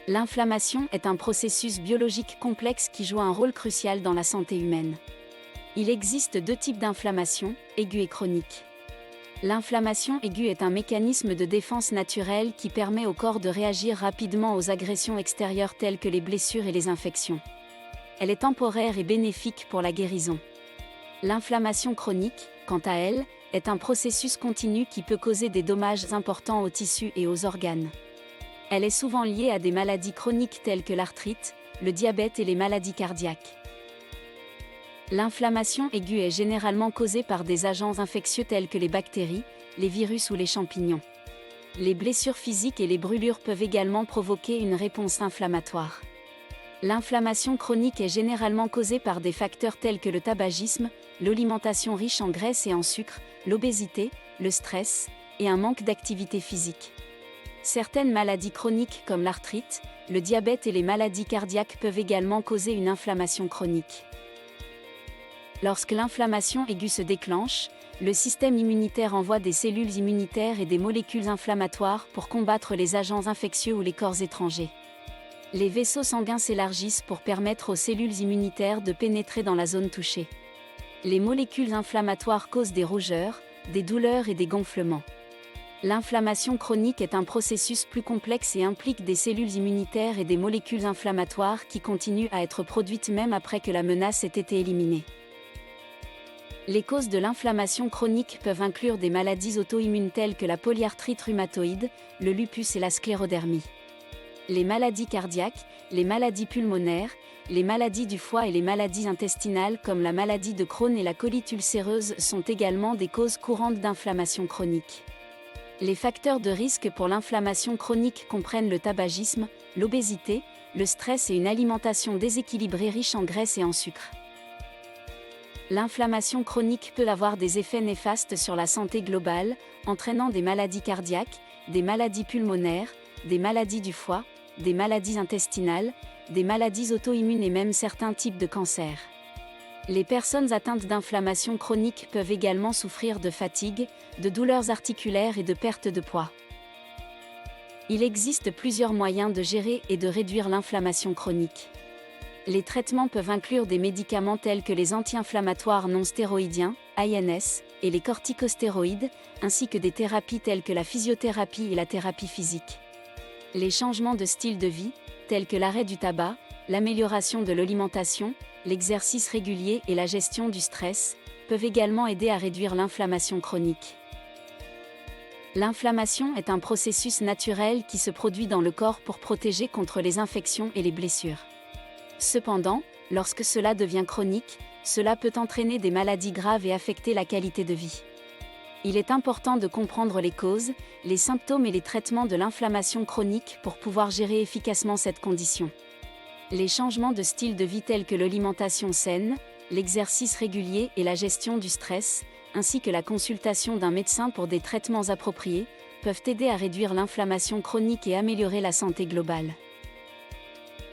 L'inflammation est un processus biologique complexe qui joue un rôle crucial dans la santé humaine. Il existe deux types d'inflammation, aiguë et chronique. L'inflammation aiguë est un mécanisme de défense naturelle qui permet au corps de réagir rapidement aux agressions extérieures telles que les blessures et les infections. Elle est temporaire et bénéfique pour la guérison. L'inflammation chronique, quant à elle, est un processus continu qui peut causer des dommages importants aux tissus et aux organes. Elle est souvent liée à des maladies chroniques telles que l'arthrite, le diabète et les maladies cardiaques. L'inflammation aiguë est généralement causée par des agents infectieux tels que les bactéries, les virus ou les champignons. Les blessures physiques et les brûlures peuvent également provoquer une réponse inflammatoire. L'inflammation chronique est généralement causée par des facteurs tels que le tabagisme, l'alimentation riche en graisse et en sucre, l'obésité, le stress, et un manque d'activité physique. Certaines maladies chroniques comme l'arthrite, le diabète et les maladies cardiaques peuvent également causer une inflammation chronique. Lorsque l'inflammation aiguë se déclenche, le système immunitaire envoie des cellules immunitaires et des molécules inflammatoires pour combattre les agents infectieux ou les corps étrangers. Les vaisseaux sanguins s'élargissent pour permettre aux cellules immunitaires de pénétrer dans la zone touchée. Les molécules inflammatoires causent des rougeurs, des douleurs et des gonflements. L'inflammation chronique est un processus plus complexe et implique des cellules immunitaires et des molécules inflammatoires qui continuent à être produites même après que la menace ait été éliminée. Les causes de l'inflammation chronique peuvent inclure des maladies auto-immunes telles que la polyarthrite rhumatoïde, le lupus et la sclérodermie. Les maladies cardiaques, les maladies pulmonaires, les maladies du foie et les maladies intestinales comme la maladie de Crohn et la colite ulcéreuse sont également des causes courantes d'inflammation chronique. Les facteurs de risque pour l'inflammation chronique comprennent le tabagisme, l'obésité, le stress et une alimentation déséquilibrée riche en graisse et en sucre. L'inflammation chronique peut avoir des effets néfastes sur la santé globale, entraînant des maladies cardiaques, des maladies pulmonaires, des maladies du foie, des maladies intestinales, des maladies auto-immunes et même certains types de cancers. Les personnes atteintes d'inflammation chronique peuvent également souffrir de fatigue, de douleurs articulaires et de perte de poids. Il existe plusieurs moyens de gérer et de réduire l'inflammation chronique. Les traitements peuvent inclure des médicaments tels que les anti-inflammatoires non stéroïdiens, ANS, et les corticostéroïdes, ainsi que des thérapies telles que la physiothérapie et la thérapie physique. Les changements de style de vie, tels que l'arrêt du tabac, l'amélioration de l'alimentation, l'exercice régulier et la gestion du stress, peuvent également aider à réduire l'inflammation chronique. L'inflammation est un processus naturel qui se produit dans le corps pour protéger contre les infections et les blessures. Cependant, lorsque cela devient chronique, cela peut entraîner des maladies graves et affecter la qualité de vie. Il est important de comprendre les causes, les symptômes et les traitements de l'inflammation chronique pour pouvoir gérer efficacement cette condition. Les changements de style de vie tels que l'alimentation saine, l'exercice régulier et la gestion du stress, ainsi que la consultation d'un médecin pour des traitements appropriés, peuvent aider à réduire l'inflammation chronique et améliorer la santé globale.